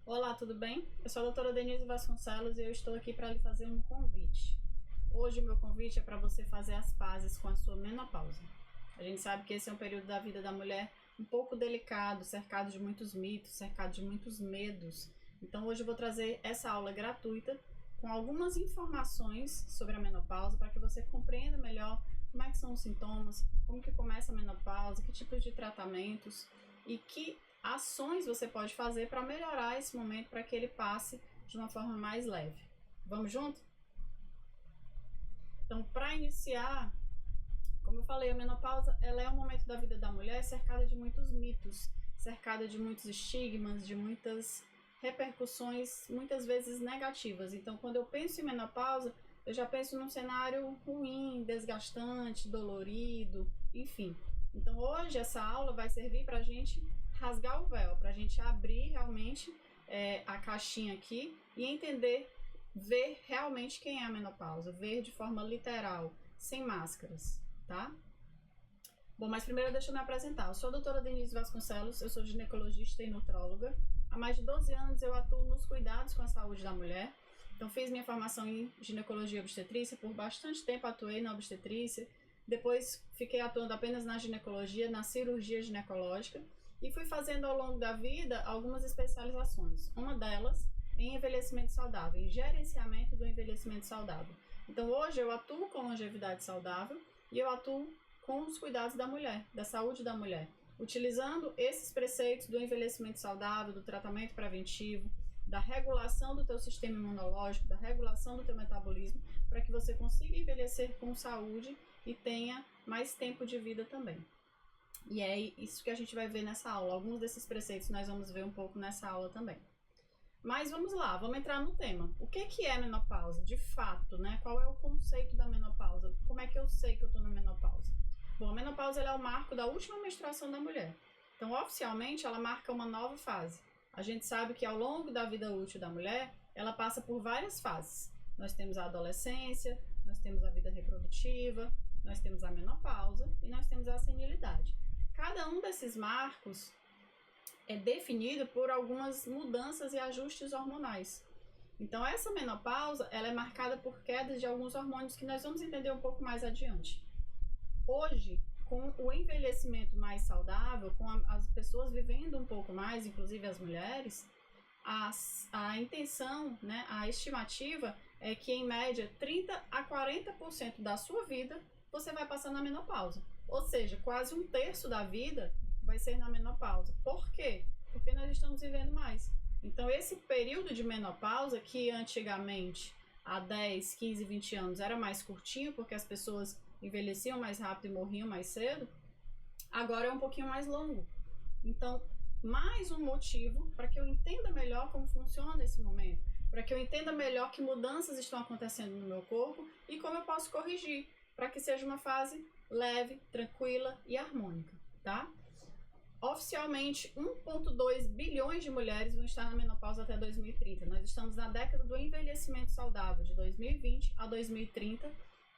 Olá, tudo bem? Eu sou a doutora Denise Vasconcelos e eu estou aqui para lhe fazer um convite. Hoje o meu convite é para você fazer as pazes com a sua menopausa. A gente sabe que esse é um período da vida da mulher um pouco delicado, cercado de muitos mitos, cercado de muitos medos. Então hoje eu vou trazer essa aula gratuita com algumas informações sobre a menopausa para que você compreenda melhor como é que são os sintomas, como que começa a menopausa, que tipos de tratamentos e que ações você pode fazer para melhorar esse momento, para que ele passe de uma forma mais leve. Vamos junto? Então, para iniciar, como eu falei, a menopausa ela é um momento da vida da mulher cercada de muitos mitos, cercada de muitos estigmas, de muitas repercussões, muitas vezes negativas. Então, quando eu penso em menopausa, eu já penso num cenário ruim, desgastante, dolorido, enfim. Então, hoje essa aula vai servir para a gente rasgar o véu, para a gente abrir realmente a caixinha aqui e entender, ver realmente quem é a menopausa, ver de forma literal, sem máscaras, tá? Bom, mas primeiro deixa eu me apresentar. Eu sou a doutora Denise Vasconcelos, eu sou ginecologista e nutróloga. Há mais de 12 anos eu atuo nos cuidados com a saúde da mulher. Então fiz minha formação em ginecologia e obstetrícia, por bastante tempo atuei na obstetrícia, depois fiquei atuando apenas na ginecologia, na cirurgia ginecológica e fui fazendo ao longo da vida algumas especializações. Uma delas em envelhecimento saudável, em gerenciamento do envelhecimento saudável. Então hoje eu atuo com longevidade saudável e eu atuo com os cuidados da mulher, da saúde da mulher, utilizando esses preceitos do envelhecimento saudável, do tratamento preventivo, da regulação do teu sistema imunológico, da regulação do teu metabolismo, para que você consiga envelhecer com saúde e tenha mais tempo de vida também. E é isso que a gente vai ver nessa aula. Alguns desses preceitos nós vamos ver um pouco nessa aula também. Mas vamos lá, vamos entrar no tema. O que é menopausa? De fato, né? Qual é o conceito da menopausa? Como é que eu sei que eu estou na menopausa? Bom, a menopausa é o marco da última menstruação da mulher. Então, oficialmente, ela marca uma nova fase. A gente sabe que ao longo da vida útil da mulher, ela passa por várias fases. Nós temos a adolescência, nós temos a vida reprodutiva, nós temos a menopausa e nós temos a senilidade. Cada um desses marcos é definido por algumas mudanças e ajustes hormonais. Então, essa menopausa ela é marcada por quedas de alguns hormônios que nós vamos entender um pouco mais adiante. Hoje, com o envelhecimento mais saudável, com as pessoas vivendo um pouco mais, inclusive as mulheres, a intenção, né, a estimativa é que em média 30 a 40% da sua vida você vai passar na menopausa. Ou seja, quase um terço da vida vai ser na menopausa. Por quê? Porque nós estamos vivendo mais. Então, esse período de menopausa, que antigamente, há 10, 15, 20 anos, era mais curtinho, porque as pessoas envelheciam mais rápido e morriam mais cedo, agora é um pouquinho mais longo. Então, mais um motivo para que eu entenda melhor como funciona esse momento, para que eu entenda melhor que mudanças estão acontecendo no meu corpo e como eu posso corrigir, para que seja uma fase leve, tranquila e harmônica, tá? Oficialmente, 1,2 bilhões de mulheres vão estar na menopausa até 2030. Nós estamos na década do envelhecimento saudável, de 2020 a 2030.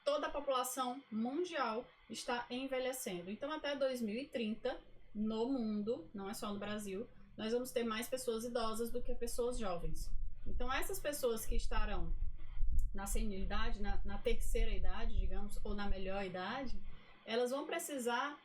Toda a população mundial está envelhecendo. Então, até 2030, no mundo, não é só no Brasil, nós vamos ter mais pessoas idosas do que pessoas jovens. Então, essas pessoas que estarão na senilidade, na terceira idade, digamos, ou na melhor idade, elas vão precisar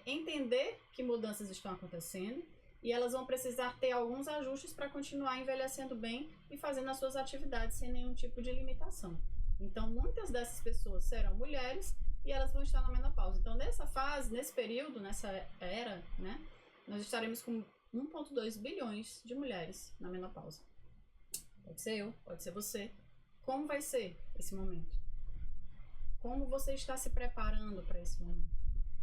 entender que mudanças estão acontecendo e elas vão precisar ter alguns ajustes para continuar envelhecendo bem e fazendo as suas atividades sem nenhum tipo de limitação. Então, muitas dessas pessoas serão mulheres e elas vão estar na menopausa. Então, nessa fase, nesse período, nessa era, né, nós estaremos com 1,2 bilhões de mulheres na menopausa. Pode ser eu, pode ser você. Como vai ser esse momento? Como você está se preparando para esse momento?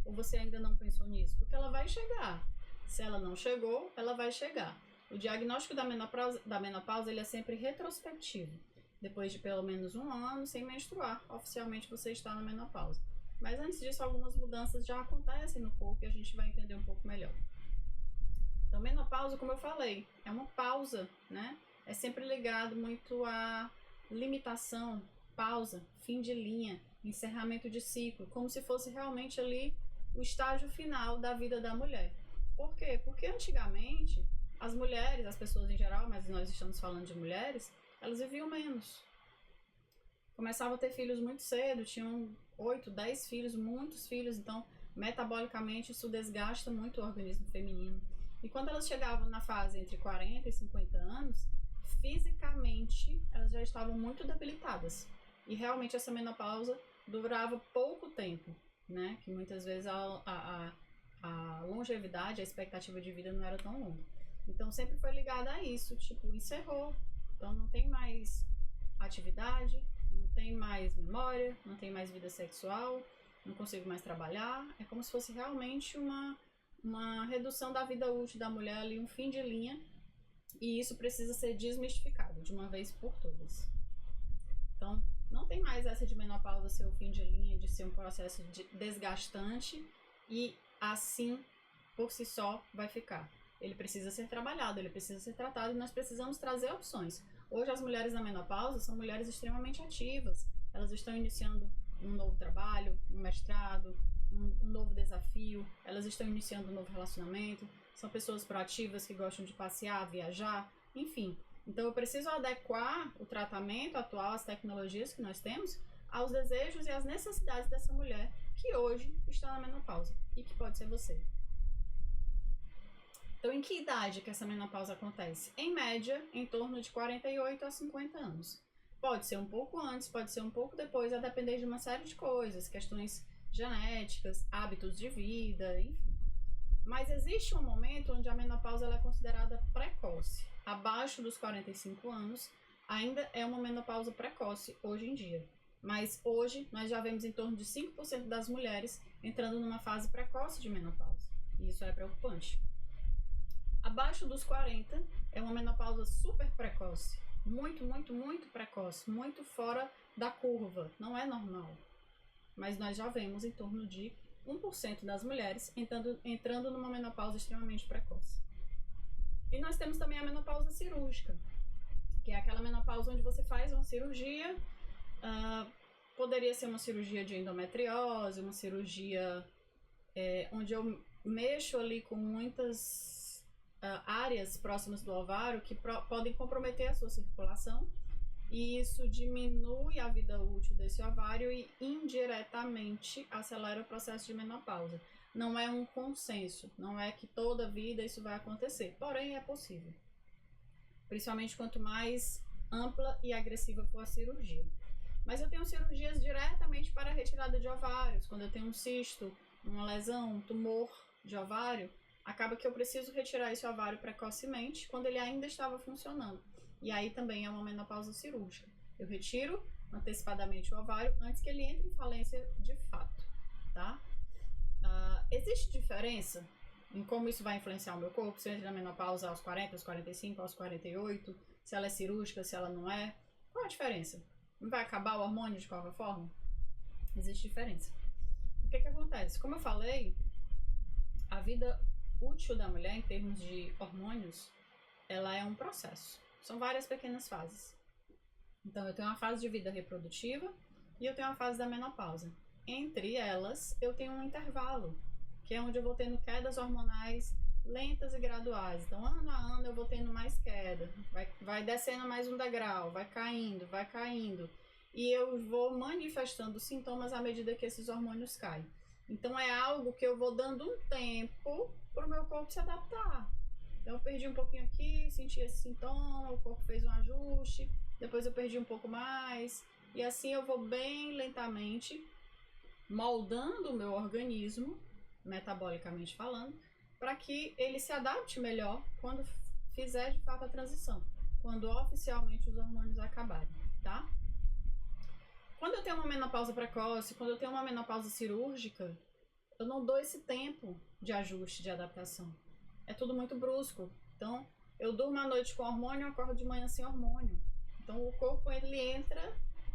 Ou você ainda não pensou nisso? Porque ela vai chegar. Se ela não chegou, ela vai chegar. O diagnóstico da menopausa ele é sempre retrospectivo. Depois de pelo menos um ano sem menstruar, oficialmente você está na menopausa. Mas antes disso, algumas mudanças já acontecem no corpo e a gente vai entender um pouco melhor. Então, menopausa, como eu falei, é uma pausa, né? É sempre ligado muito à limitação, pausa, fim de linha, encerramento de ciclo, como se fosse realmente ali o estágio final da vida da mulher. Por quê? Porque antigamente as mulheres, as pessoas em geral, mas nós estamos falando de mulheres, elas viviam menos. Começavam a ter filhos muito cedo, tinham 8, 10 filhos, muitos filhos, então metabolicamente isso desgasta muito o organismo feminino. E quando elas chegavam na fase entre 40 e 50 anos, fisicamente elas já estavam muito debilitadas. E realmente essa menopausa durava pouco tempo, né? Que muitas vezes a longevidade, a expectativa de vida não era tão longa. Então sempre foi ligada a isso, tipo, encerrou. Então não tem mais atividade, não tem mais memória, não tem mais vida sexual, não consigo mais trabalhar. É como se fosse realmente uma redução da vida útil da mulher ali, um fim de linha. E isso precisa ser desmistificado de uma vez por todas. Então, não tem mais essa de menopausa ser o fim de linha, de ser um processo desgastante e assim, por si só, vai ficar. Ele precisa ser trabalhado, ele precisa ser tratado e nós precisamos trazer opções. Hoje as mulheres na menopausa são mulheres extremamente ativas. Elas estão iniciando um novo trabalho, um mestrado, um novo desafio. Elas estão iniciando um novo relacionamento. São pessoas proativas que gostam de passear, viajar, enfim. Então eu preciso adequar o tratamento atual, as tecnologias que nós temos, aos desejos e às necessidades dessa mulher que hoje está na menopausa e que pode ser você. Então, em que idade que essa menopausa acontece? Em média, em torno de 48 a 50 anos. Pode ser um pouco antes, pode ser um pouco depois, a depender de uma série de coisas, questões genéticas, hábitos de vida, enfim. Mas existe um momento onde a menopausa ela é considerada precoce. Abaixo dos 45 anos, ainda é uma menopausa precoce hoje em dia. Mas hoje, nós já vemos em torno de 5% das mulheres entrando numa fase precoce de menopausa. E isso é preocupante. Abaixo dos 40 é uma menopausa super precoce, muito, muito, muito precoce, muito fora da curva, não é normal. Mas nós já vemos em torno de 1% das mulheres entrando numa menopausa extremamente precoce. E nós temos também a menopausa cirúrgica, que é aquela menopausa onde você faz uma cirurgia, poderia ser uma cirurgia de endometriose, uma cirurgia onde eu mexo ali com muitas áreas próximas do ovário que podem comprometer a sua circulação e isso diminui a vida útil desse ovário e indiretamente acelera o processo de menopausa. Não é um consenso, não é que toda vida isso vai acontecer, porém é possível. Principalmente quanto mais ampla e agressiva for a cirurgia. Mas eu tenho cirurgias diretamente para a retirada de ovários, quando eu tenho um cisto, uma lesão, um tumor de ovário, acaba que eu preciso retirar esse ovário precocemente quando ele ainda estava funcionando. E aí também é uma menopausa cirúrgica. Eu retiro antecipadamente o ovário antes que ele entre em falência de fato, tá? Existe diferença em como isso vai influenciar o meu corpo? Se eu entro na menopausa aos 40, aos 45, aos 48, se ela é cirúrgica, se ela não é? Qual a diferença? Não vai acabar o hormônio de qualquer forma? Existe diferença. O que acontece? Como eu falei, a vida útil da mulher em termos de hormônios, ela é um processo. São várias pequenas fases. Então eu tenho uma fase de vida reprodutiva e eu tenho uma fase da menopausa. Entre elas, eu tenho um intervalo, que é onde eu vou tendo quedas hormonais lentas e graduais. Então, ano a ano eu vou tendo mais queda, vai descendo mais um degrau, vai caindo. E eu vou manifestando sintomas à medida que esses hormônios caem. Então, é algo que eu vou dando um tempo para o meu corpo se adaptar. Então, eu perdi um pouquinho aqui, senti esse sintoma, o corpo fez um ajuste, depois eu perdi um pouco mais. E assim eu vou bem lentamente moldando o meu organismo, metabolicamente falando, para que ele se adapte melhor quando fizer de fato a transição, quando oficialmente os hormônios acabarem, tá? Quando eu tenho uma menopausa precoce, quando eu tenho uma menopausa cirúrgica, eu não dou esse tempo de ajuste, de adaptação. É tudo muito brusco. Então, eu durmo à noite com hormônio e acordo de manhã sem hormônio. Então, o corpo ele entra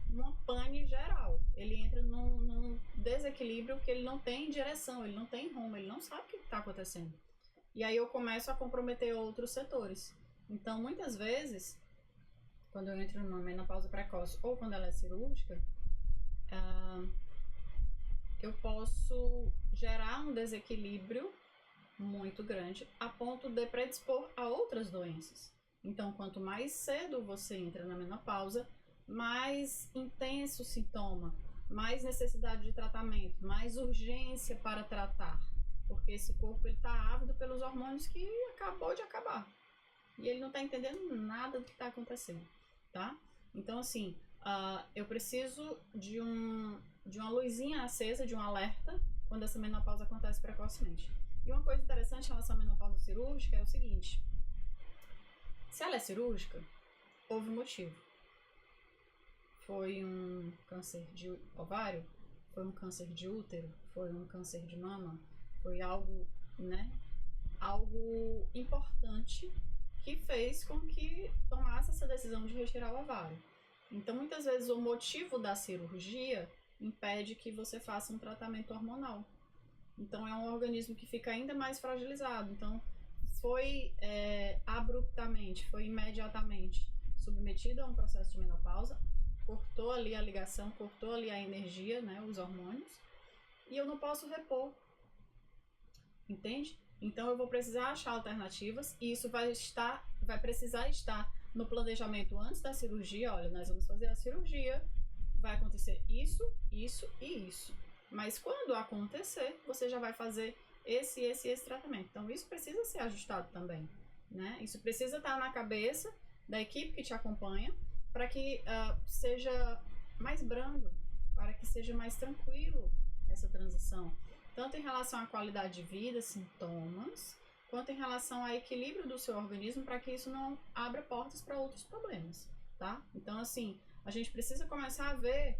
numa pane geral. Ele entra num desequilíbrio que ele não tem direção, ele não tem rumo, ele não sabe o que está acontecendo. E aí eu começo a comprometer outros setores. Então, muitas vezes, quando eu entro numa menopausa precoce ou quando ela é cirúrgica, eu posso gerar um desequilíbrio muito grande, a ponto de predispor a outras doenças. Então, quanto mais cedo você entra na menopausa, mais intenso o sintoma, mais necessidade de tratamento, mais urgência para tratar, porque esse corpo está ávido pelos hormônios que acabou de acabar. E ele não está entendendo nada do que está acontecendo, tá? Então, assim, eu preciso de uma luzinha acesa, de um alerta, quando essa menopausa acontece precocemente. E uma coisa interessante em relação à menopausa cirúrgica é o seguinte: se ela é cirúrgica, houve motivo. Foi um câncer de ovário, foi um câncer de útero, foi um câncer de mama, foi algo, né, algo importante que fez com que tomasse essa decisão de retirar o ovário. Então, muitas vezes, o motivo da cirurgia impede que você faça um tratamento hormonal. Então, é um organismo que fica ainda mais fragilizado. Então, foi abruptamente, foi imediatamente submetido a um processo de menopausa, cortou ali a ligação, cortou ali a energia, né, os hormônios, e eu não posso repor. Entende? Então eu vou precisar achar alternativas e isso vai precisar estar no planejamento antes da cirurgia. Olha, nós vamos fazer a cirurgia, vai acontecer isso, isso e isso. Mas quando acontecer, você já vai fazer esse tratamento. Então isso precisa ser ajustado também, né? Isso precisa estar na cabeça da equipe que te acompanha para que seja mais brando, para que seja mais tranquilo essa transição. Tanto em relação à qualidade de vida, sintomas, quanto em relação ao equilíbrio do seu organismo, para que isso não abra portas para outros problemas, tá? Então, assim, a gente precisa começar a ver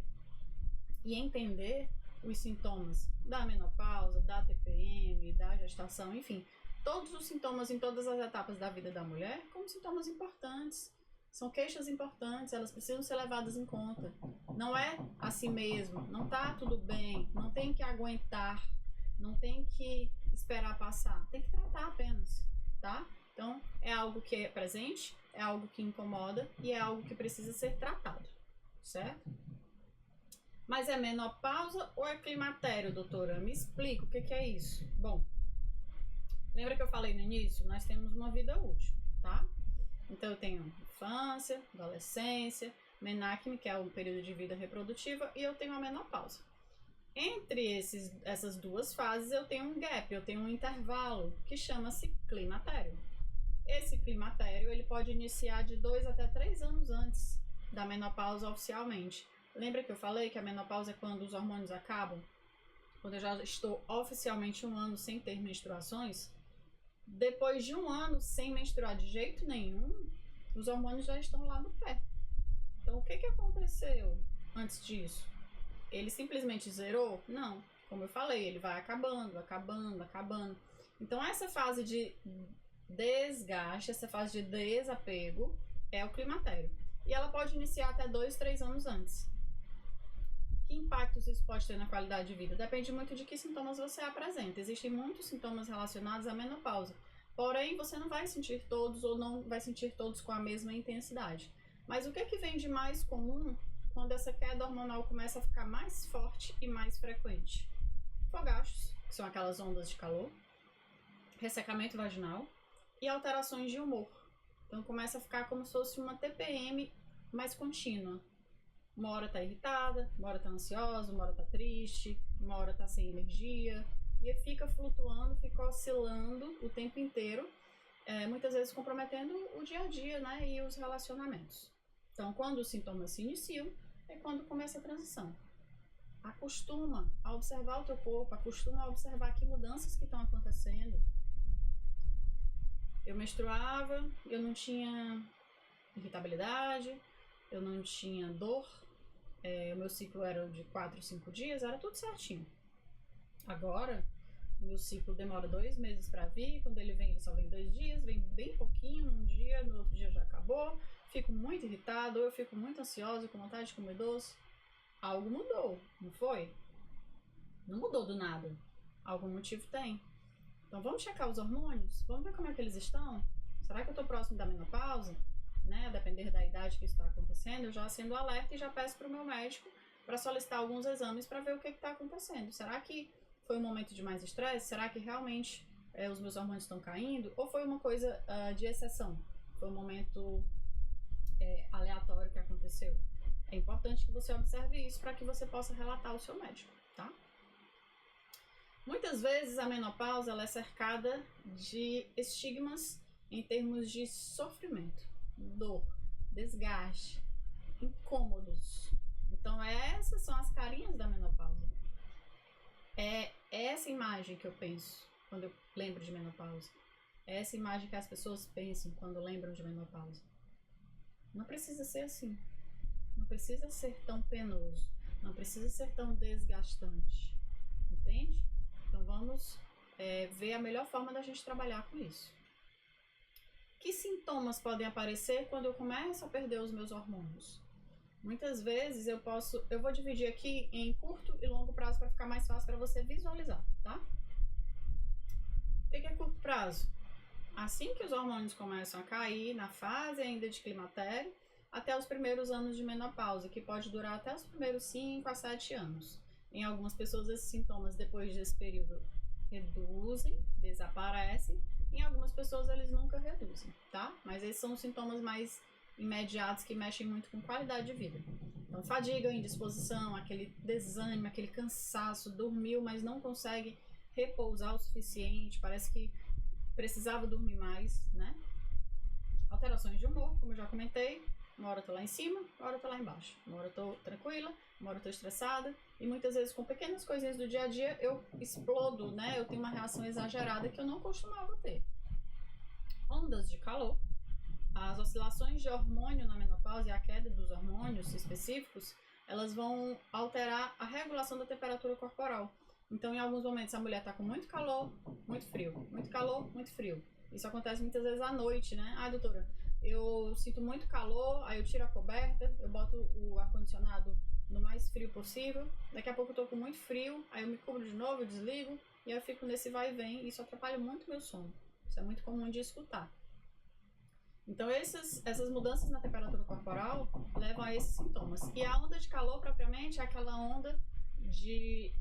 e entender os sintomas da menopausa, da TPM, da gestação, enfim, todos os sintomas em todas as etapas da vida da mulher como sintomas importantes. São queixas importantes, elas precisam ser levadas em conta. Não é assim mesmo, não tá tudo bem, não tem que aguentar, não tem que esperar passar, tem que tratar apenas, tá? Então, é algo que é presente, é algo que incomoda e é algo que precisa ser tratado, certo? Mas é menopausa ou é climatério, doutora? Me explica o que é isso. Bom, lembra que eu falei no início? Nós temos uma vida útil, tá? Então, eu tenho infância, adolescência, menacme, que é o período de vida reprodutiva, e eu tenho a menopausa. Entre essas duas fases eu tenho um gap, eu tenho um intervalo que chama-se climatério. Esse climatério ele pode iniciar de 2 até 3 anos antes da menopausa oficialmente. Lembra que eu falei que a menopausa é quando os hormônios acabam? Quando eu já estou oficialmente 1 ano sem ter menstruações? Depois de 1 ano sem menstruar de jeito nenhum, os hormônios já estão lá no pé. Então o que aconteceu antes disso? Ele simplesmente zerou? Não. Como eu falei, ele vai acabando, acabando, acabando. Então, essa fase de desgaste, essa fase de desapego é o climatério. E ela pode iniciar até 2, 3 anos antes. Que impactos isso pode ter na qualidade de vida? Depende muito de que sintomas você apresenta. Existem muitos sintomas relacionados à menopausa. Porém, você não vai sentir todos ou não vai sentir todos com a mesma intensidade. Mas o que vem de mais comum quando essa queda hormonal começa a ficar mais forte e mais frequente? Fogachos, que são aquelas ondas de calor, ressecamento vaginal e alterações de humor. Então começa a ficar como se fosse uma TPM mais contínua. Uma hora tá irritada, uma hora tá ansiosa, uma hora tá triste, uma hora tá sem energia, e fica flutuando, fica oscilando o tempo inteiro, muitas vezes comprometendo o dia a dia, né, e os relacionamentos. Então, quando os sintomas se iniciam, é quando começa a transição. Acostuma a observar o teu corpo, acostuma a observar que mudanças que estão acontecendo. Eu menstruava, eu não tinha irritabilidade, eu não tinha dor, o meu ciclo era de 4, 5 dias, era tudo certinho. Agora, o meu ciclo demora 2 meses para vir, quando ele vem, ele só vem 2 dias, vem bem pouquinho, um dia, no outro dia já acabou, fico muito irritado, eu fico muito ansiosa, com vontade de comer doce. Algo mudou, não foi? Não mudou do nada. Algum motivo tem. Então vamos checar os hormônios? Vamos ver como é que eles estão? Será que eu estou próximo da menopausa? Né? A depender da idade que isso está acontecendo, eu já acendo o alerta e já peço para o meu médico para solicitar alguns exames para ver o que está acontecendo. Será que foi um momento de mais estresse? Será que realmente os meus hormônios estão caindo, ou foi uma coisa de exceção, foi um momento aleatório que aconteceu. É importante que você observe isso para que você possa relatar ao seu médico, tá? Muitas vezes a menopausa ela é cercada de estigmas em termos de sofrimento, dor, desgaste, incômodos. Então essas são as carinhas da menopausa. É essa imagem que eu penso quando eu lembro de menopausa. É essa imagem que as pessoas pensam quando lembram de menopausa. Não precisa ser assim. Não precisa ser tão penoso. Não precisa ser tão desgastante. Entende? Então vamos ver a melhor forma da gente trabalhar com isso. Que sintomas podem aparecer quando eu começo a perder os meus hormônios? Muitas vezes eu vou dividir aqui em curto e longo prazo para ficar mais fácil para você visualizar, tá? O que é curto prazo? Assim que os hormônios começam a cair, na fase ainda de climatério, até os primeiros anos de menopausa, que pode durar até os primeiros 5 a 7 anos. Em algumas pessoas, esses sintomas, depois desse período, reduzem, desaparecem. Em algumas pessoas, eles nunca reduzem, tá? Mas esses são os sintomas mais imediatos que mexem muito com qualidade de vida. Então, fadiga, indisposição, aquele desânimo, aquele cansaço, dormiu, mas não consegue repousar o suficiente, parece que precisava dormir mais, né? Alterações de humor, como eu já comentei. Uma hora eu tô lá em cima, uma hora eu tô lá embaixo. Uma hora eu tô tranquila, uma hora eu tô estressada. E muitas vezes com pequenas coisinhas do dia a dia eu explodo, né? Eu tenho uma reação exagerada que eu não costumava ter. Ondas de calor. As oscilações de hormônio na menopausa e a queda dos hormônios específicos, elas vão alterar a regulação da temperatura corporal. Então, em alguns momentos, a mulher está com muito calor, muito frio. Muito calor, muito frio. Isso acontece muitas vezes à noite, né? Ah, doutora, eu sinto muito calor, aí eu tiro a coberta, eu boto o ar-condicionado no mais frio possível. Daqui a pouco eu tô com muito frio, aí eu me cubro de novo, eu desligo, e aí eu fico nesse vai e vem. E isso atrapalha muito o meu sono. Isso é muito comum de escutar. Então, essas mudanças na temperatura corporal levam a esses sintomas. E a onda de calor, propriamente, é aquela onda de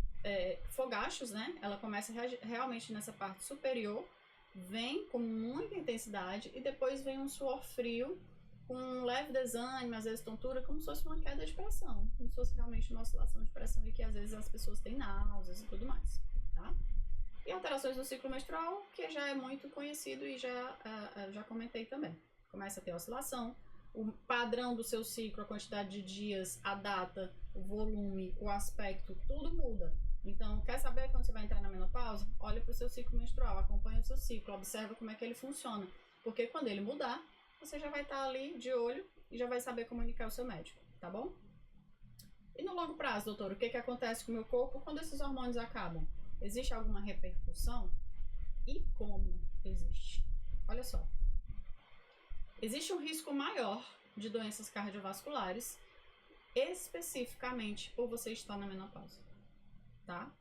fogachos, né? Ela começa realmente nessa parte superior, vem com muita intensidade e depois vem um suor frio, com um leve desânimo, às vezes tontura, como se fosse uma queda de pressão, como se fosse realmente uma oscilação de pressão e que às vezes as pessoas têm náuseas e tudo mais, tá? E alterações no ciclo menstrual, que já é muito conhecido e já comentei também. Começa a ter oscilação, o padrão do seu ciclo, a quantidade de dias, a data, o volume, o aspecto, tudo muda. Então, quer saber quando você vai entrar na menopausa? Olha para o seu ciclo menstrual, acompanha o seu ciclo, observa como é que ele funciona. Porque quando ele mudar, você já vai estar ali de olho e já vai saber comunicar ao seu médico, tá bom? E no longo prazo, doutor, o que acontece com o meu corpo quando esses hormônios acabam? Existe alguma repercussão? E como existe? Olha só. Existe um risco maior de doenças cardiovasculares, especificamente por você estar na menopausa, tá?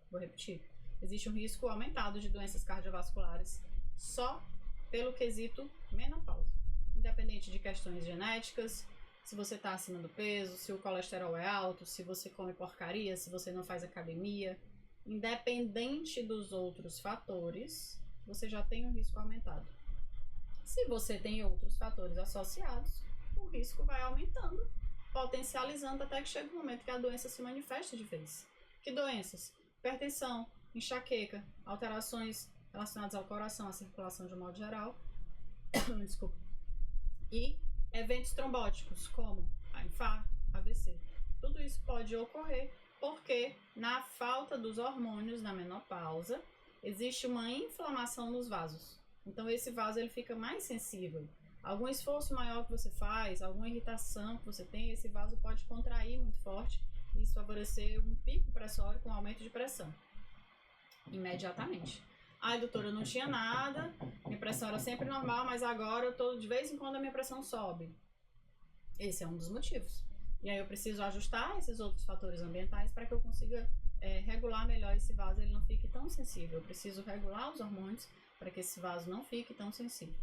Vou repetir. Existe um risco aumentado de doenças cardiovasculares só pelo quesito menopausa. Independente de questões genéticas, se você está acima do peso, se o colesterol é alto, se você come porcaria, se você não faz academia, independente dos outros fatores, você já tem um risco aumentado. Se você tem outros fatores associados, o risco vai aumentando, potencializando até que chega o momento que a doença se manifesta de vez. Que doenças? Hipertensão, enxaqueca, alterações relacionadas ao coração, à circulação de um modo geral, desculpa, e eventos trombóticos, como infarto, AVC. Tudo isso pode ocorrer porque, na falta dos hormônios na menopausa, existe uma inflamação nos vasos. Então, esse vaso ele fica mais sensível. Algum esforço maior que você faz, alguma irritação que você tem, esse vaso pode contrair muito forte e isso favorecer um pico pressório com aumento de pressão. Imediatamente. Ai, doutora, eu não tinha nada, minha pressão era sempre normal, mas agora de vez em quando a minha pressão sobe. Esse é um dos motivos. E aí eu preciso ajustar esses outros fatores ambientais para que eu consiga regular melhor esse vaso, ele não fique tão sensível. Eu preciso regular os hormônios para que esse vaso não fique tão sensível.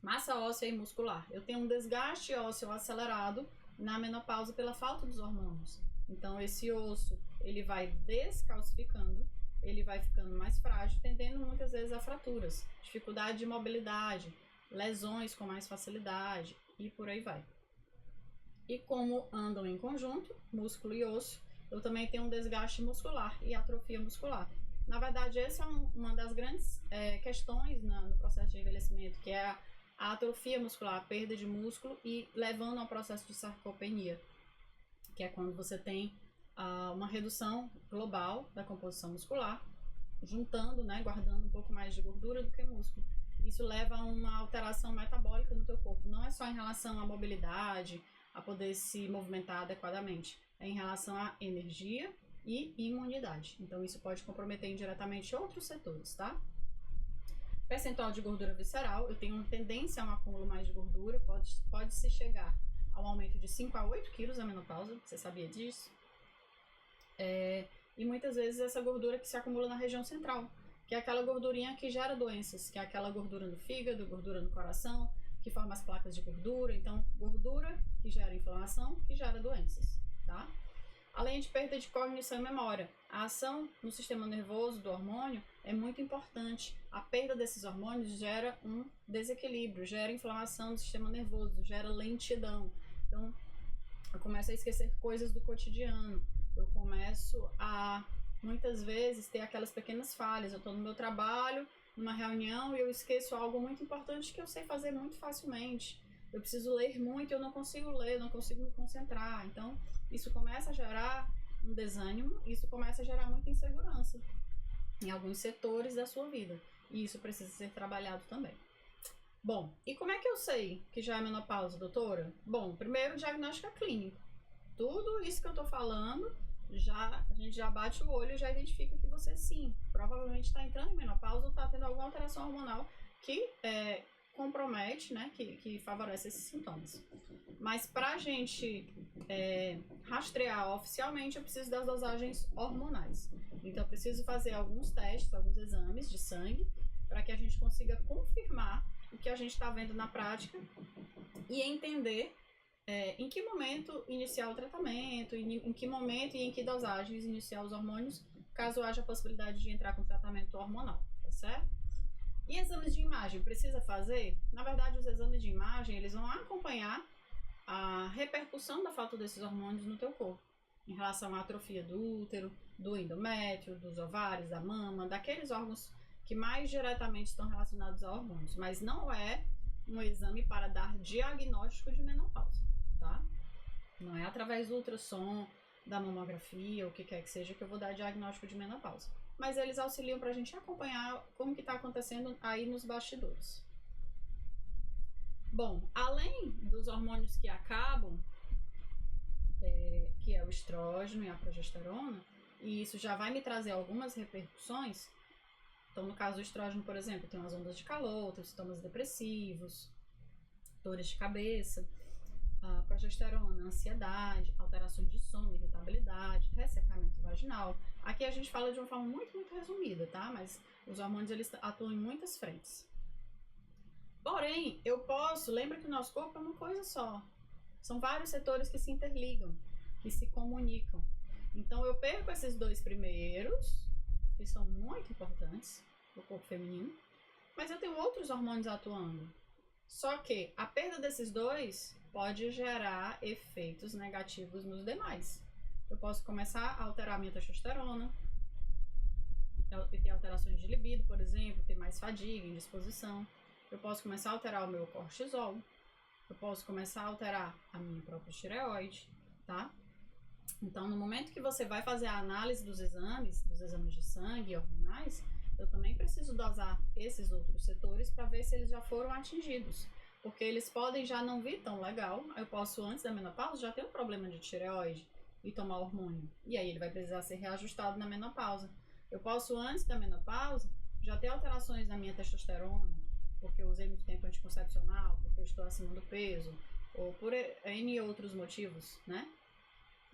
Massa óssea e muscular. Eu tenho um desgaste ósseo acelerado na menopausa pela falta dos hormônios. Então, esse osso, ele vai descalcificando, ele vai ficando mais frágil, tendendo muitas vezes a fraturas, dificuldade de mobilidade, lesões com mais facilidade e por aí vai. E como andam em conjunto, músculo e osso, eu também tenho um desgaste muscular e atrofia muscular. Na verdade, essa é uma das grandes questões no processo de envelhecimento, que é a atrofia muscular, a perda de músculo e levando ao processo de sarcopenia, que é quando você tem uma redução global da composição muscular, juntando, né, guardando um pouco mais de gordura do que músculo. Isso leva a uma alteração metabólica no teu corpo. Não é só em relação à mobilidade, a poder se movimentar adequadamente. É em relação à energia e imunidade. Então, isso pode comprometer indiretamente outros setores, tá? Percentual de gordura visceral, eu tenho uma tendência a um acúmulo mais de gordura, pode-se chegar ao aumento de 5 a 8 quilos na menopausa, você sabia disso? E muitas vezes essa gordura que se acumula na região central, que é aquela gordurinha que gera doenças, que é aquela gordura no fígado, gordura no coração, que forma as placas de gordura. Então, gordura que gera inflamação, que gera doenças, tá? Além de perda de cognição e memória, a ação no sistema nervoso do hormônio é muito importante. A perda desses hormônios gera um desequilíbrio, gera inflamação do sistema nervoso, gera lentidão. Então, eu começo a esquecer coisas do cotidiano. Eu começo a, muitas vezes, ter aquelas pequenas falhas. Eu estou no meu trabalho, numa reunião, e eu esqueço algo muito importante que eu sei fazer muito facilmente. Eu preciso ler muito, eu não consigo ler, não consigo me concentrar. Então, isso começa a gerar um desânimo, isso começa a gerar muita insegurança em alguns setores da sua vida. E isso precisa ser trabalhado também. Bom, e como é que eu sei que já é menopausa, doutora? Bom, primeiro o diagnóstico é clínico. Tudo isso que eu tô falando, a gente já bate o olho e já identifica que você sim, provavelmente está entrando em menopausa ou está tendo alguma alteração hormonal que compromete, né, que favorece esses sintomas. Mas para a gente rastrear oficialmente, eu preciso das dosagens hormonais. Então, eu preciso fazer alguns testes, alguns exames de sangue, para que a gente consiga confirmar o que a gente está vendo na prática e entender em que momento iniciar o tratamento, em que momento e em que dosagens iniciar os hormônios, caso haja a possibilidade de entrar com tratamento hormonal, tá certo? E exames de imagem, precisa fazer? Na verdade, os exames de imagem, eles vão acompanhar a repercussão da falta desses hormônios no teu corpo, em relação à atrofia do útero, do endométrio, dos ovários, da mama, daqueles órgãos que mais diretamente estão relacionados a hormônios, mas não é um exame para dar diagnóstico de menopausa, tá? Não é através do ultrassom, da mamografia, o que quer que seja, que eu vou dar diagnóstico de menopausa. Mas eles auxiliam para a gente acompanhar como que está acontecendo aí nos bastidores. Bom, além dos hormônios que acabam, que é o estrógeno e a progesterona, e isso já vai me trazer algumas repercussões. Então, no caso do estrógeno, por exemplo, tem umas ondas de calor, tem sintomas depressivos, dores de cabeça. A progesterona, ansiedade, alterações de sono, irritabilidade, ressecamento vaginal. Aqui a gente fala de uma forma muito, muito resumida, tá? Mas os hormônios, eles atuam em muitas frentes. Porém, eu posso, lembra que o nosso corpo é uma coisa só. São vários setores que se interligam, que se comunicam. Então, eu perco esses dois primeiros, que são muito importantes para o corpo feminino, mas eu tenho outros hormônios atuando. Só que a perda desses dois pode gerar efeitos negativos nos demais. Eu posso começar a alterar a minha testosterona, ter alterações de libido, por exemplo, ter mais fadiga, indisposição. Eu posso começar a alterar o meu cortisol. Eu posso começar a alterar a minha própria tireoide, tá? Então, no momento que você vai fazer a análise dos exames de sangue e hormonais, eu também preciso dosar esses outros setores para ver se eles já foram atingidos. Porque eles podem já não vir tão legal. Eu posso, antes da menopausa, já ter um problema de tireoide e tomar hormônio. E aí ele vai precisar ser reajustado na menopausa. Eu posso, antes da menopausa, já ter alterações na minha testosterona, porque eu usei muito tempo anticoncepcional, porque eu estou acima do peso, ou por N outros motivos, né?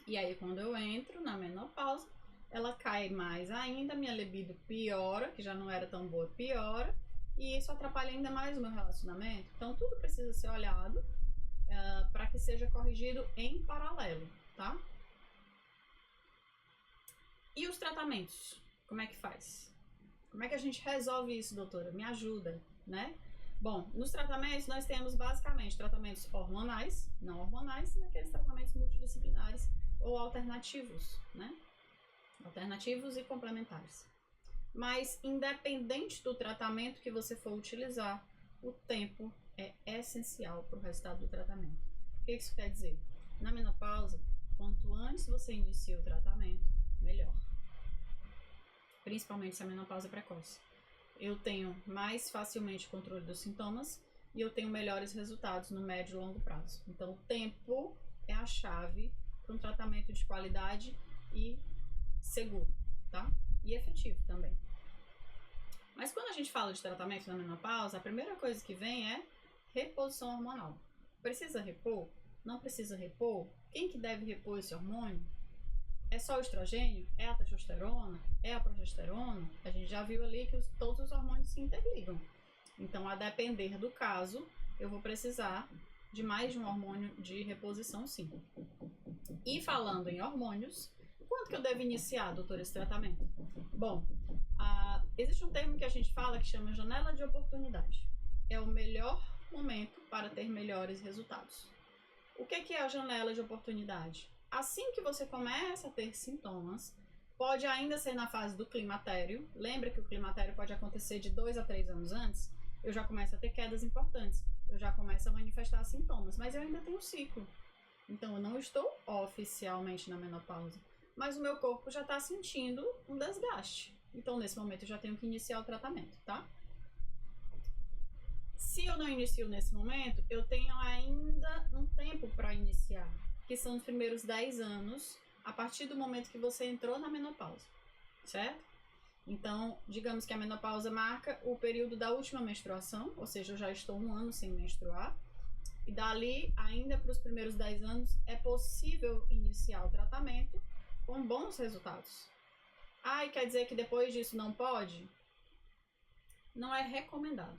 E aí, quando eu entro na menopausa, ela cai mais ainda, minha libido piora, que já não era tão boa, piora, e isso atrapalha ainda mais o meu relacionamento. Então, tudo precisa ser olhado para que seja corrigido em paralelo, tá? E os tratamentos? Como é que faz? Como é que a gente resolve isso, doutora? Me ajuda, né? Bom, nos tratamentos nós temos basicamente tratamentos hormonais, não hormonais e aqueles tratamentos multidisciplinares ou alternativos, né? Alternativos e complementares. Mas independente do tratamento que você for utilizar, o tempo é essencial para o resultado do tratamento. O que isso quer dizer? Na menopausa, quanto antes você inicia o tratamento, melhor. Principalmente se a menopausa é precoce. Eu tenho mais facilmente controle dos sintomas e eu tenho melhores resultados no médio e longo prazo. Então, o tempo é a chave para um tratamento de qualidade e seguro, tá? E efetivo também. Mas quando a gente fala de tratamento na menopausa, a primeira coisa que vem é reposição hormonal. Precisa repor? Não precisa repor? Quem que deve repor esse hormônio? É só o estrogênio? É a testosterona? É a progesterona? A gente já viu ali que todos os hormônios se interligam. Então, a depender do caso, eu vou precisar de mais de um hormônio de reposição, sim. E falando em hormônios, quando que eu devo iniciar, doutora, esse tratamento? Bom, existe um termo que a gente fala que chama janela de oportunidade. É o melhor momento para ter melhores resultados. O que é a janela de oportunidade? Assim que você começa a ter sintomas, pode ainda ser na fase do climatério. Lembra que o climatério pode acontecer de 2 a 3 anos antes? Eu já começo a ter quedas importantes, eu já começo a manifestar sintomas, mas eu ainda tenho um ciclo. Então, eu não estou oficialmente na menopausa, mas o meu corpo já está sentindo um desgaste. Então, nesse momento, eu já tenho que iniciar o tratamento, tá? Se eu não inicio nesse momento, eu tenho ainda um tempo para iniciar, que são os primeiros 10 anos, a partir do momento que você entrou na menopausa, certo? Então, digamos que a menopausa marca o período da última menstruação, ou seja, eu já estou 1 ano sem menstruar, e dali, ainda para os primeiros 10 anos, é possível iniciar o tratamento com bons resultados. E quer dizer que depois disso não pode? Não é recomendado.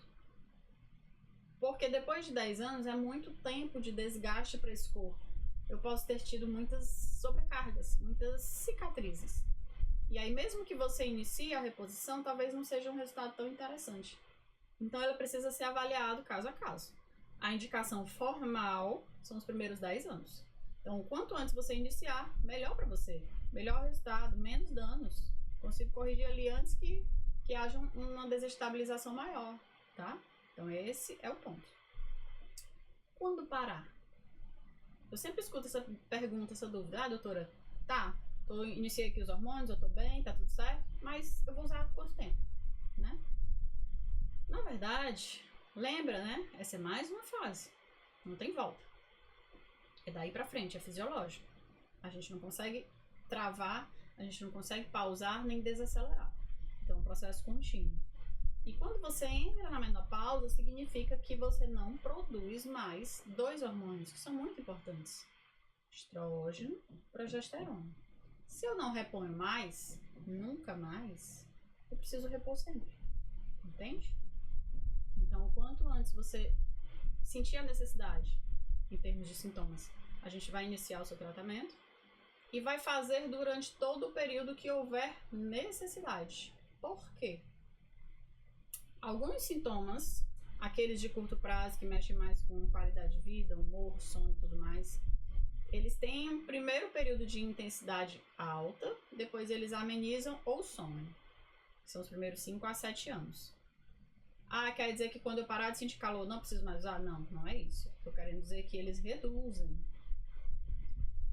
Porque depois de 10 anos é muito tempo de desgaste para esse corpo. Eu posso ter tido muitas sobrecargas, muitas cicatrizes. E aí, mesmo que você inicie a reposição, talvez não seja um resultado tão interessante. Então, ela precisa ser avaliado caso a caso. A indicação formal são os primeiros 10 anos. Então, quanto antes você iniciar, melhor para você. Melhor resultado, menos danos. Consigo corrigir ali antes que haja uma desestabilização maior, tá? Então, esse é o ponto. Quando parar? Eu sempre escuto essa pergunta, essa dúvida. Doutora, tá, iniciei aqui os hormônios, eu tô bem, tá tudo certo, mas eu vou usar quanto tempo, né? Na verdade, lembra, né? Essa é mais uma fase. Não tem volta. É daí pra frente, é fisiológico. A gente não consegue travar, a gente não consegue pausar nem desacelerar. Então, é um processo contínuo. E quando você entra na menopausa, significa que você não produz mais 2 hormônios que são muito importantes: estrógeno e progesterona. Se eu não reponho mais, nunca mais, eu preciso repor sempre. Entende? Então, o quanto antes você sentir a necessidade, em termos de sintomas, a gente vai iniciar o seu tratamento e vai fazer durante todo o período que houver necessidade. Por quê? Alguns sintomas, aqueles de curto prazo que mexem mais com qualidade de vida, humor, sono e tudo mais, eles têm um primeiro período de intensidade alta, depois eles amenizam ou somem. São os primeiros 5 a 7 anos. Quer dizer que quando eu parar de sentir calor não preciso mais usar? Não, não é isso. Estou querendo dizer que eles reduzem.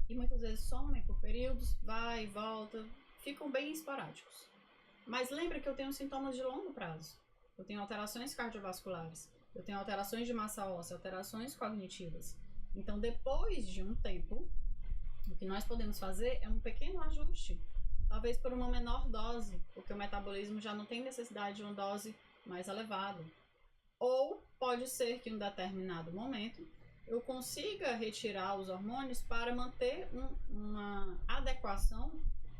E muitas vezes somem por períodos, vai e volta, ficam bem esporádicos. Mas lembra que eu tenho sintomas de longo prazo. Eu tenho alterações cardiovasculares, eu tenho alterações de massa óssea, alterações cognitivas. Então, depois de um tempo, o que nós podemos fazer é um pequeno ajuste, talvez por uma menor dose, porque o metabolismo já não tem necessidade de uma dose mais elevada. Ou pode ser que em um determinado momento eu consiga retirar os hormônios para manter uma adequação,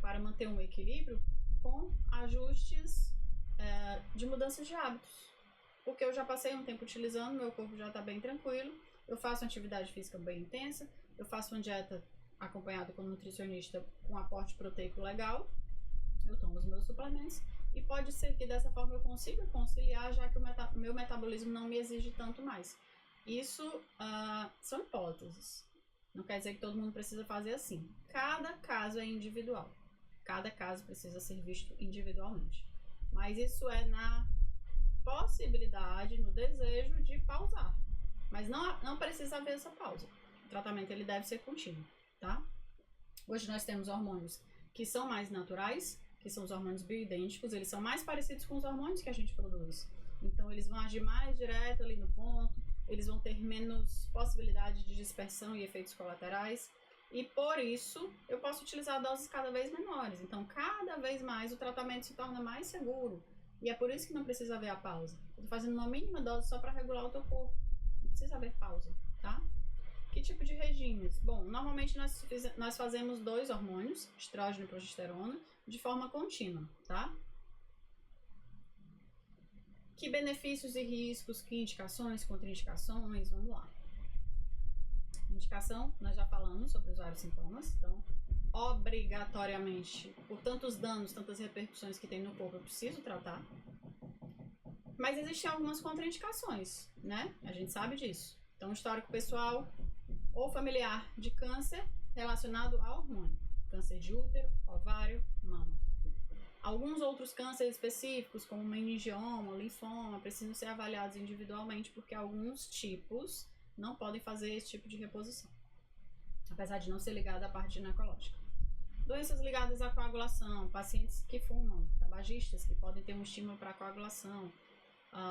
para manter um equilíbrio com ajustes de mudanças de hábitos. Porque eu já passei um tempo utilizando, meu corpo já está bem tranquilo, eu faço uma atividade física bem intensa, eu faço uma dieta acompanhada com um nutricionista com aporte proteico legal, eu tomo os meus suplementos e pode ser que dessa forma eu consiga conciliar, já que o meu metabolismo não me exige tanto mais. Isso são hipóteses. Não quer dizer que todo mundo precisa fazer assim. Cada caso é individual. Cada caso precisa ser visto individualmente. Mas isso é na possibilidade, no desejo de pausar. Mas não precisa haver essa pausa. O tratamento ele deve ser contínuo, tá? Hoje nós temos hormônios que são mais naturais, que são os hormônios bioidênticos, eles são mais parecidos com os hormônios que a gente produz. Então eles vão agir mais direto ali no ponto, eles vão ter menos possibilidade de dispersão e efeitos colaterais. E por isso eu posso utilizar doses cada vez menores. Então cada vez mais o tratamento se torna mais seguro. E é por isso que não precisa haver a pausa. Eu tô fazendo uma mínima dose só para regular o teu corpo. Não precisa haver pausa, tá? Que tipo de regimes? Bom, normalmente nós fazemos 2 hormônios, estrógeno e progesterona, de forma contínua, tá? Que benefícios e riscos, que indicações, contraindicações, vamos lá. Indicação, nós já falamos sobre os vários sintomas, então, obrigatoriamente, por tantos danos, tantas repercussões que tem no corpo, eu preciso tratar. Mas existem algumas contraindicações, né? A gente sabe disso. Então, histórico pessoal ou familiar de câncer relacionado ao hormônio. Câncer de útero, ovário, mama. Alguns outros cânceres específicos, como meningioma, linfoma, precisam ser avaliados individualmente, porque alguns tipos não podem fazer esse tipo de reposição, apesar de não ser ligado à parte ginecológica. Doenças ligadas à coagulação, pacientes que fumam, tabagistas que podem ter um estímulo para coagulação,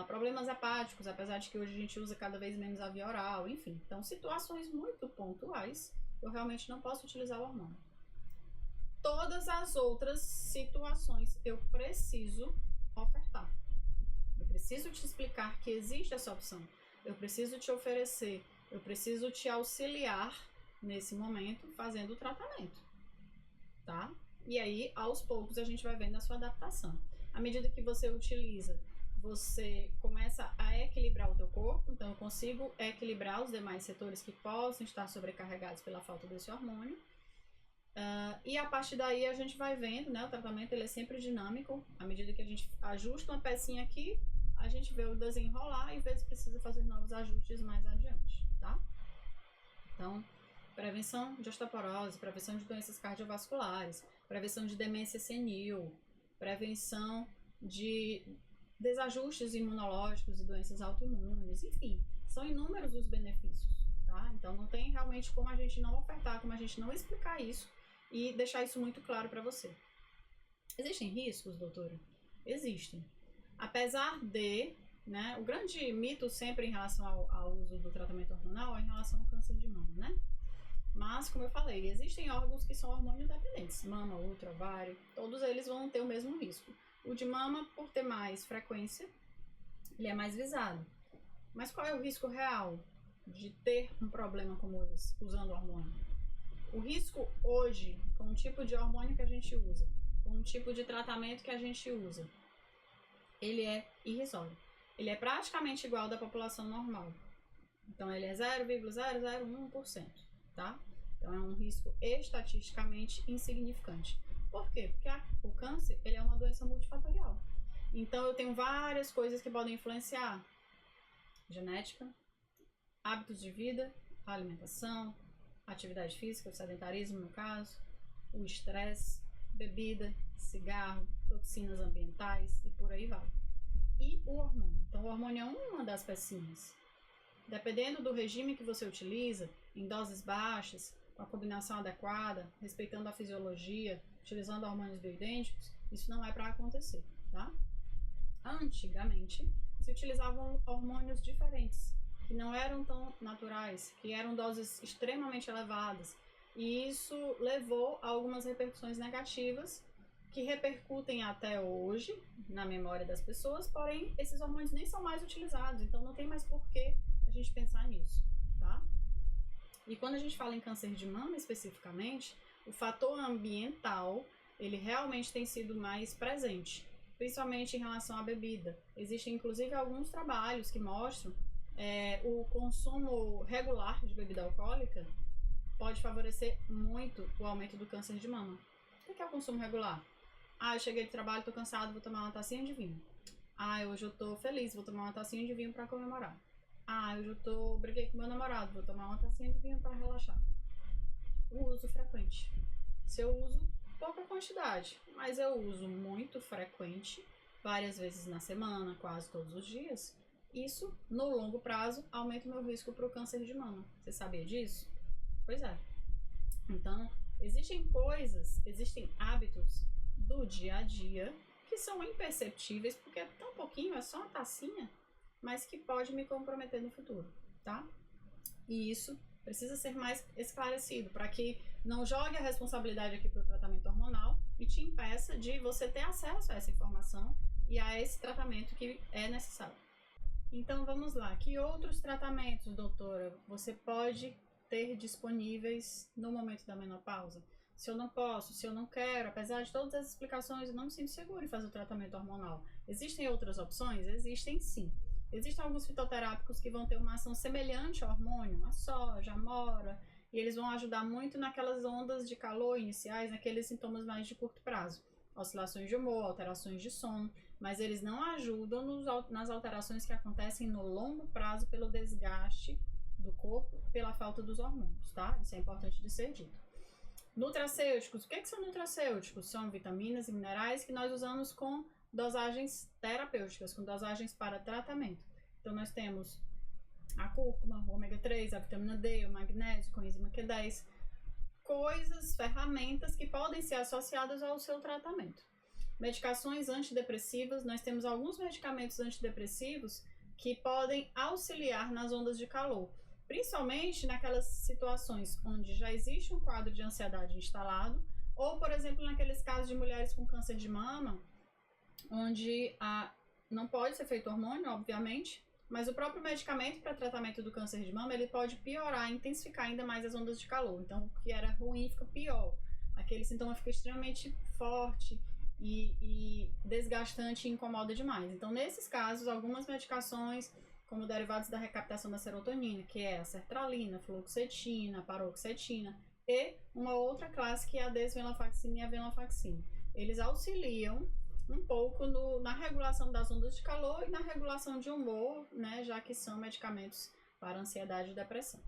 problemas hepáticos, apesar de que hoje a gente usa cada vez menos a via oral, enfim. Então, situações muito pontuais, eu realmente não posso utilizar o hormônio. Todas as outras situações eu preciso ofertar. Eu preciso te explicar que existe essa opção. Eu preciso te oferecer, eu preciso te auxiliar nesse momento fazendo o tratamento, tá? E aí, aos poucos, a gente vai vendo a sua adaptação. À medida que você utiliza, você começa a equilibrar o teu corpo, então eu consigo equilibrar os demais setores que possam estar sobrecarregados pela falta desse hormônio. E a partir daí a gente vai vendo, né? O tratamento ele é sempre dinâmico. À medida que a gente ajusta uma pecinha aqui, a gente vê o desenrolar e vê se precisa fazer novos ajustes mais adiante, tá? Então, prevenção de osteoporose, prevenção de doenças cardiovasculares, prevenção de demência senil, prevenção de desajustes imunológicos e doenças autoimunes, enfim, são inúmeros os benefícios, tá? Então não tem realmente como a gente não ofertar, como a gente não explicar isso e deixar isso muito claro para você. Existem riscos, doutora? Existem. Apesar de, né, o grande mito sempre em relação ao uso do tratamento hormonal é em relação ao câncer de mama, né? Mas, como eu falei, existem órgãos que são hormônio dependentes, mama, útero, ovário, todos eles vão ter o mesmo risco. O de mama, por ter mais frequência, ele é mais visado. Mas qual é o risco real de ter um problema como esse, usando hormônio? O risco hoje, com o tipo de hormônio que a gente usa, com o tipo de tratamento que a gente usa, ele é irrisório. Ele é praticamente igual ao da população normal. Então, ele é 0,001%, tá? Então, é um risco estatisticamente insignificante. Por quê? Porque o câncer, ele é uma doença multifatorial. Então, eu tenho várias coisas que podem influenciar. Genética, hábitos de vida, alimentação, atividade física, o sedentarismo no caso, o estresse, bebida, cigarro, toxinas ambientais e por aí vai. E o hormônio. Então, o hormônio é uma das pecinhas. Dependendo do regime que você utiliza, em doses baixas, com a combinação adequada, respeitando a fisiologia, utilizando hormônios bioidênticos, isso não é para acontecer, tá? Antigamente, se utilizavam hormônios diferentes, que não eram tão naturais, que eram doses extremamente elevadas, e isso levou a algumas repercussões negativas que repercutem até hoje na memória das pessoas, porém esses hormônios nem são mais utilizados, então não tem mais porquê a gente pensar nisso, tá? E quando a gente fala em câncer de mama especificamente, o fator ambiental, ele realmente tem sido mais presente, principalmente em relação à bebida. Existem inclusive alguns trabalhos que mostram o consumo regular de bebida alcoólica pode favorecer muito o aumento do câncer de mama. O que é o consumo regular? Ah, eu cheguei do trabalho, tô cansado, vou tomar uma tacinha de vinho. Ah, hoje eu tô feliz, vou tomar uma tacinha de vinho pra comemorar. Ah, hoje eu briguei com meu namorado, vou tomar uma tacinha de vinho pra relaxar. O uso frequente. Se eu uso pouca quantidade, mas eu uso muito frequente, várias vezes na semana, quase todos os dias, isso, no longo prazo, aumenta o meu risco para o câncer de mama. Você sabia disso? Pois é. Então, existem hábitos do dia a dia que são imperceptíveis, porque é tão pouquinho, é só uma tacinha, mas que pode me comprometer no futuro, tá? E isso precisa ser mais esclarecido, para que não jogue a responsabilidade aqui para o tratamento hormonal e te impeça de você ter acesso a essa informação e a esse tratamento que é necessário. Então vamos lá, que outros tratamentos, doutora, você pode ter disponíveis no momento da menopausa? Se eu não posso, se eu não quero, apesar de todas as explicações, eu não me sinto segura em fazer o tratamento hormonal. Existem outras opções? Existem sim. Existem alguns fitoterápicos que vão ter uma ação semelhante ao hormônio, a soja, a amora, e eles vão ajudar muito naquelas ondas de calor iniciais, naqueles sintomas mais de curto prazo. Oscilações de humor, alterações de sono, mas eles não ajudam nas alterações que acontecem no longo prazo pelo desgaste do corpo, pela falta dos hormônios, tá? Isso é importante de ser dito. Nutracêuticos. O que são nutracêuticos? São vitaminas e minerais que nós usamos com dosagens terapêuticas, com dosagens para tratamento. Então, nós temos a cúrcuma, o ômega 3, a vitamina D, o magnésio, coenzima Q10, ferramentas que podem ser associadas ao seu tratamento. Medicações antidepressivas, nós temos alguns medicamentos antidepressivos que podem auxiliar nas ondas de calor, principalmente naquelas situações onde já existe um quadro de ansiedade instalado, ou, por exemplo, naqueles casos de mulheres com câncer de mama, onde não pode ser feito hormônio, obviamente, mas o próprio medicamento para tratamento do câncer de mama, ele pode piorar, intensificar ainda mais as ondas de calor. Então, o que era ruim fica pior. Aquele sintoma fica extremamente forte e desgastante e incomoda demais. Então, nesses casos, algumas medicações, como derivados da recaptação da serotonina, que é a sertralina, fluoxetina, paroxetina, e uma outra classe que é a desvenlafaxina e a venlafaxina. Eles auxiliam um pouco na regulação das ondas de calor e na regulação de humor, né, já que são medicamentos para ansiedade e depressão.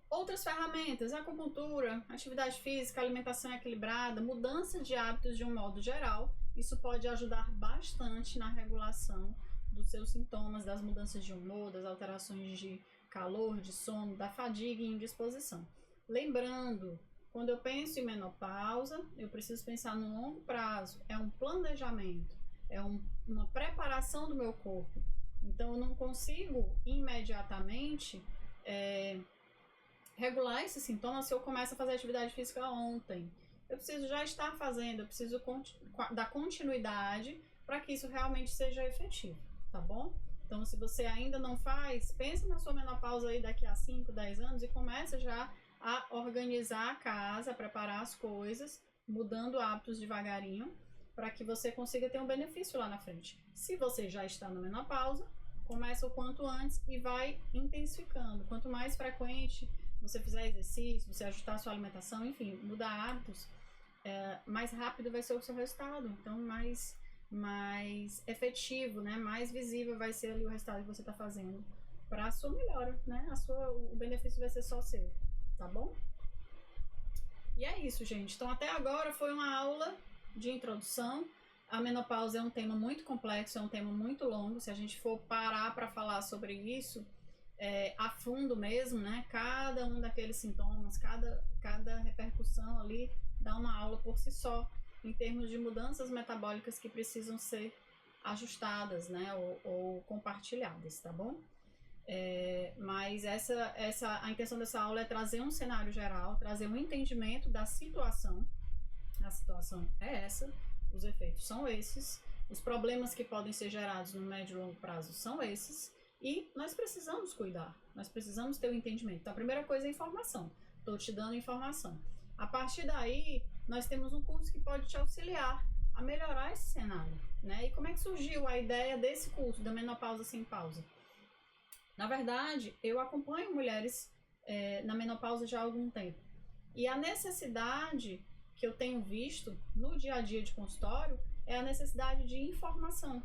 Outras ferramentas, acupuntura, atividade física, alimentação equilibrada, mudança de hábitos de um modo geral, isso pode ajudar bastante na regulação dos seus sintomas, das mudanças de humor, das alterações de calor, de sono, da fadiga e indisposição. Lembrando, quando eu penso em menopausa, eu preciso pensar no longo prazo. É um planejamento, é uma preparação do meu corpo. Então, eu não consigo imediatamente regular esses sintomas se eu começo a fazer atividade física ontem. Eu preciso já estar fazendo, eu preciso dar continuidade para que isso realmente seja efetivo, tá bom? Então, se você ainda não faz, pense na sua menopausa aí daqui a 5, 10 anos e comece já a organizar a casa, a preparar as coisas, mudando hábitos devagarinho, para que você consiga ter um benefício lá na frente. Se você já está na menopausa, começa o quanto antes e vai intensificando. Quanto mais frequente você fizer exercício, você ajustar a sua alimentação, enfim, mudar hábitos, mais rápido vai ser o seu resultado. Então, mais efetivo, né? Mais visível vai ser ali o resultado que você está fazendo para a sua melhora, né? O benefício vai ser só seu, tá bom? E é isso, gente. Então, até agora foi uma aula de introdução. A menopausa é um tema muito complexo, é um tema muito longo. Se a gente for parar para falar sobre isso a fundo mesmo, né? Cada um daqueles sintomas, cada repercussão ali dá uma aula por si só, em termos de mudanças metabólicas que precisam ser ajustadas, né? Ou compartilhadas, tá bom? Mas a intenção dessa aula é trazer um cenário geral, trazer um entendimento da situação. A situação é essa, os efeitos são esses, os problemas que podem ser gerados no médio e longo prazo são esses, e nós precisamos cuidar, nós precisamos ter o entendimento. Então, a primeira coisa é informação. Estou te dando informação. A partir daí, nós temos um curso que pode te auxiliar a melhorar esse cenário, né? E como é que surgiu a ideia desse curso, da menopausa sem pausa? Na verdade, eu acompanho mulheres na menopausa já há algum tempo. E a necessidade que eu tenho visto no dia a dia de consultório é a necessidade de informação.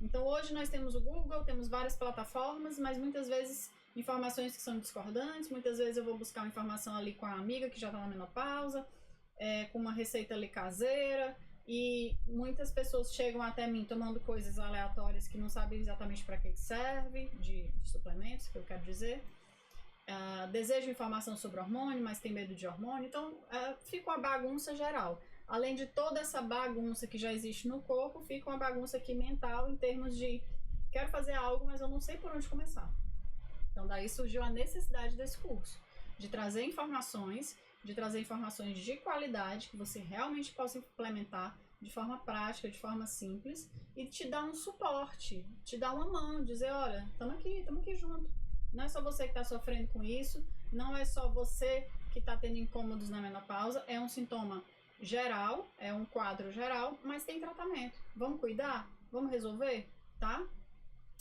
Então hoje nós temos o Google, temos várias plataformas, mas muitas vezes informações que são discordantes, muitas vezes eu vou buscar uma informação ali com a amiga que já está na menopausa, com uma receita ali caseira, e muitas pessoas chegam até mim tomando coisas aleatórias que não sabem exatamente para que serve, de suplementos, que eu quero dizer. Desejam informação sobre hormônio, mas tem medo de hormônio, então fica uma bagunça geral. Além de toda essa bagunça que já existe no corpo, fica uma bagunça aqui mental em termos de quero fazer algo, mas eu não sei por onde começar. Então daí surgiu a necessidade desse curso, de trazer informações de qualidade que você realmente possa implementar de forma prática, de forma simples, e te dar um suporte, te dar uma mão, dizer, olha, estamos aqui junto. Não é só você que está sofrendo com isso, não é só você que está tendo incômodos na menopausa, é um sintoma geral, é um quadro geral, mas tem tratamento. Vamos cuidar? Vamos resolver? Tá?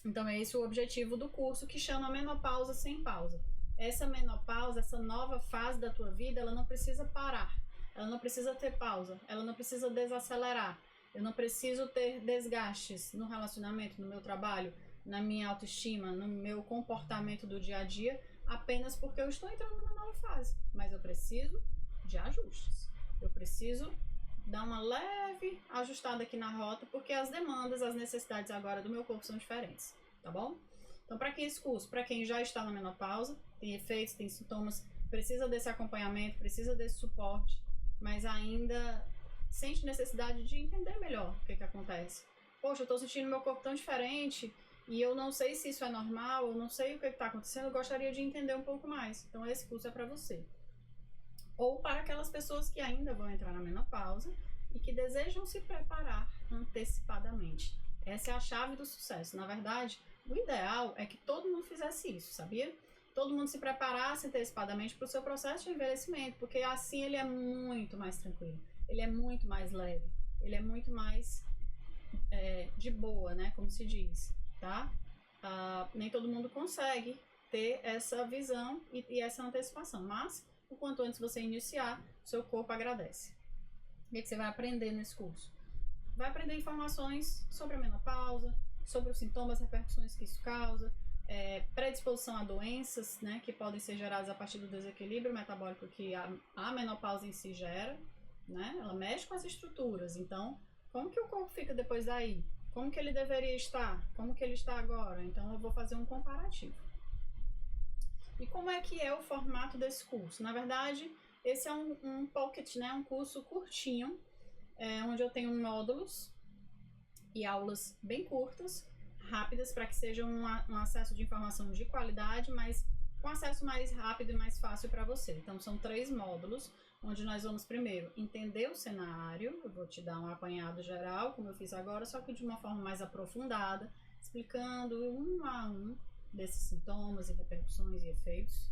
Então é esse o objetivo do curso, que chama Menopausa Sem Pausa. Essa menopausa, essa nova fase da tua vida, ela não precisa parar, ela não precisa ter pausa, ela não precisa desacelerar. Eu não preciso ter desgastes no relacionamento, no meu trabalho, na minha autoestima, no meu comportamento do dia a dia, apenas porque eu estou entrando numa nova fase. Mas eu preciso de ajustes. Eu preciso dar uma leve ajustada aqui na rota, porque as demandas, as necessidades agora do meu corpo são diferentes, tá bom? Então, para quem esse curso? Para quem já está na menopausa, tem efeitos, tem sintomas, precisa desse acompanhamento, precisa desse suporte, mas ainda sente necessidade de entender melhor o que acontece. Poxa, eu estou sentindo meu corpo tão diferente e eu não sei se isso é normal, eu não sei o que está acontecendo, eu gostaria de entender um pouco mais. Então, esse curso é para você. Ou para aquelas pessoas que ainda vão entrar na menopausa e que desejam se preparar antecipadamente. Essa é a chave do sucesso. Na verdade, o ideal é que todo mundo fizesse isso, sabia? Todo mundo se preparasse antecipadamente para o seu processo de envelhecimento, porque assim ele é muito mais tranquilo, ele é muito mais leve, ele é muito mais de boa, né? Como se diz, tá? Nem todo mundo consegue ter essa visão e essa antecipação, mas o quanto antes você iniciar, seu corpo agradece. O que você vai aprender nesse curso? Vai aprender informações sobre a menopausa, sobre os sintomas, repercussões que isso causa, predisposição a doenças, né, que podem ser geradas a partir do desequilíbrio metabólico que a menopausa em si gera, né? Ela mexe com as estruturas. Então, como que o corpo fica depois daí? Como que ele deveria estar? Como que ele está agora? Então, eu vou fazer um comparativo. E como é que é o formato desse curso? Na verdade, esse é um pocket, né, um curso curtinho, onde eu tenho módulos e aulas bem curtas, rápidas, para que seja um acesso de informação de qualidade, mas com acesso mais rápido e mais fácil para você. Então, são 3 módulos, onde nós vamos primeiro entender o cenário, eu vou te dar um apanhado geral, como eu fiz agora, só que de uma forma mais aprofundada, explicando um a um desses sintomas e repercussões e efeitos.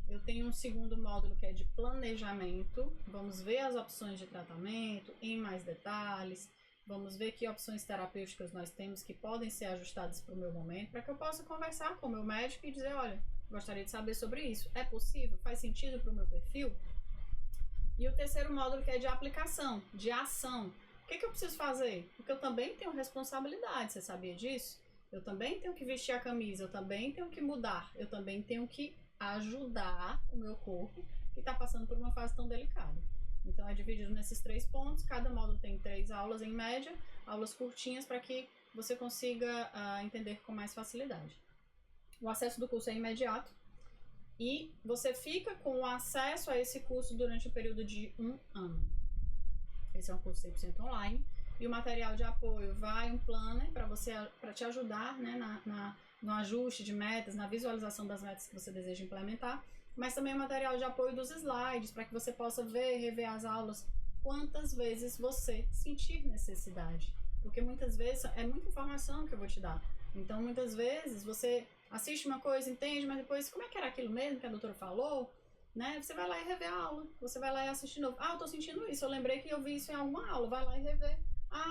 Eu tenho um segundo módulo que é de planejamento, vamos ver as opções de tratamento em mais detalhes, vamos ver que opções terapêuticas nós temos que podem ser ajustadas para o meu momento, para que eu possa conversar com o meu médico e dizer, olha, gostaria de saber sobre isso, é possível? Faz sentido para o meu perfil? E o terceiro módulo que é de aplicação, de ação. O que eu preciso fazer? Porque eu também tenho responsabilidade, você sabia disso? Eu também tenho que vestir a camisa, eu também tenho que mudar, eu também tenho que ajudar o meu corpo que está passando por uma fase tão delicada. Então é dividido nesses 3 pontos, cada módulo tem 3 aulas em média, aulas curtinhas para que você consiga entender com mais facilidade. O acesso do curso é imediato e você fica com o acesso a esse curso durante o período de 1 ano. Esse é um curso 100% online. E o material de apoio vai um planner para te ajudar, né, no ajuste de metas, na visualização das metas que você deseja implementar, mas também o material de apoio dos slides, para que você possa ver e rever as aulas quantas vezes você sentir necessidade. Porque muitas vezes é muita informação que eu vou te dar. Então, muitas vezes você assiste uma coisa, entende, mas depois, como é que era aquilo mesmo que a doutora falou? Né? Você vai lá e rever a aula, você vai lá e assiste de novo. Eu tô sentindo isso, eu lembrei que eu vi isso em alguma aula, vai lá e rever.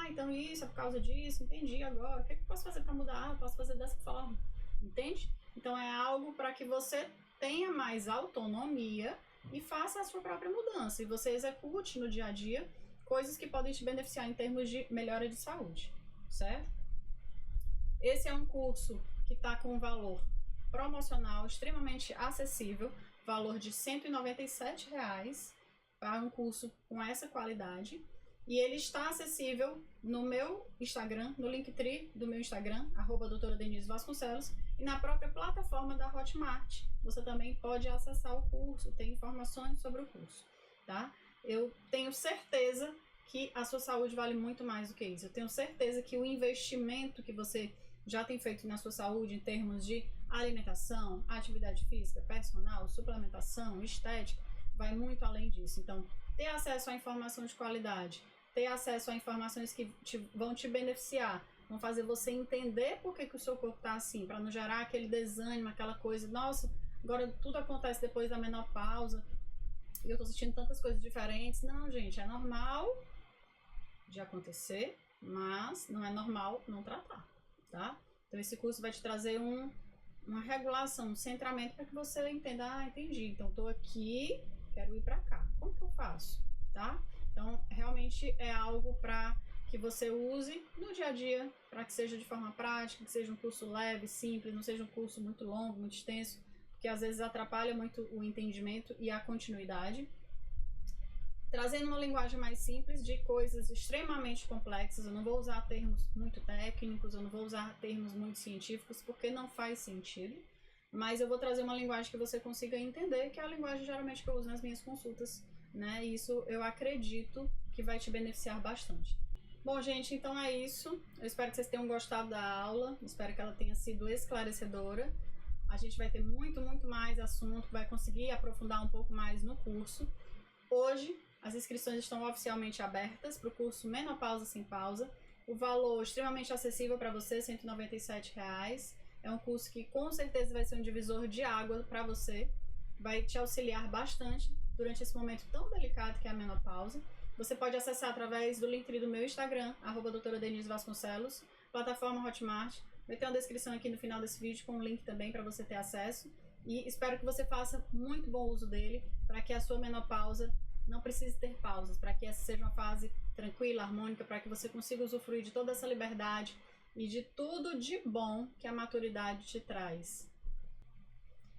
Então isso é por causa disso, entendi agora. O que eu posso fazer para mudar? Eu posso fazer dessa forma, entende? Então é algo para que você tenha mais autonomia e faça a sua própria mudança. E você execute no dia a dia coisas que podem te beneficiar em termos de melhora de saúde, certo? Esse é um curso que está com um valor promocional extremamente acessível, valor de R$ 197 para um curso com essa qualidade. E ele está acessível no meu Instagram, no Linktree do meu Instagram, @doutora Denise Vasconcelos, e na própria plataforma da Hotmart. Você também pode acessar o curso, tem informações sobre o curso, tá? Eu tenho certeza que a sua saúde vale muito mais do que isso. Eu tenho certeza que o investimento que você já tem feito na sua saúde em termos de alimentação, atividade física, personal, suplementação, estética, vai muito além disso. Então, ter acesso à informação de qualidade, ter acesso a informações que vão te beneficiar, vão fazer você entender por que o seu corpo está assim, para não gerar aquele desânimo, aquela coisa, nossa, agora tudo acontece depois da menopausa e eu tô sentindo tantas coisas diferentes. Não, gente, é normal de acontecer, mas não é normal não tratar, tá? Então esse curso vai te trazer uma regulação, um centramento para que você entenda, entendi, então tô aqui, quero ir para cá, como que eu faço, tá? Então realmente é algo para que você use no dia a dia, para que seja de forma prática, que seja um curso leve, simples, não seja um curso muito longo, muito extenso, porque às vezes atrapalha muito o entendimento e a continuidade. Trazendo uma linguagem mais simples de coisas extremamente complexas. Eu não vou usar termos muito técnicos, eu não vou usar termos muito científicos, porque não faz sentido. Mas eu vou trazer uma linguagem que você consiga entender, que é a linguagem geralmente que eu uso nas minhas consultas, né? E isso eu acredito que vai te beneficiar bastante. Bom, gente, então é isso. Eu espero que vocês tenham gostado da aula, espero que ela tenha sido esclarecedora. A gente vai ter muito mais assunto, vai conseguir aprofundar um pouco mais no curso. Hoje, as inscrições estão oficialmente abertas para o curso Menopausa Sem Pausa. O valor extremamente acessível para você, R$ 197. É um curso que com certeza vai ser um divisor de água para você. Vai te auxiliar bastante durante esse momento tão delicado que é a menopausa. Você pode acessar através do link do meu Instagram, @doutora Denise Vasconcelos, plataforma Hotmart. Vai ter uma descrição aqui no final desse vídeo com um link também para você ter acesso. E espero que você faça muito bom uso dele para que a sua menopausa não precise ter pausas, para que essa seja uma fase tranquila, harmônica, para que você consiga usufruir de toda essa liberdade e de tudo de bom que a maturidade te traz.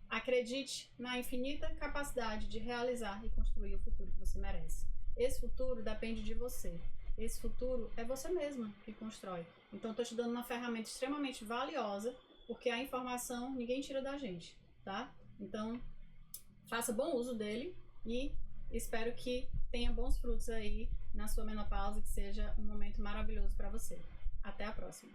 Acredite na infinita capacidade de realizar e construir o futuro que você merece. Esse futuro depende de você. Esse futuro é você mesma que constrói. Então, estou te dando uma ferramenta extremamente valiosa, porque a informação ninguém tira da gente, tá? Então, faça bom uso dele e espero que tenha bons frutos aí na sua menopausa, que seja um momento maravilhoso para você. Até a próxima!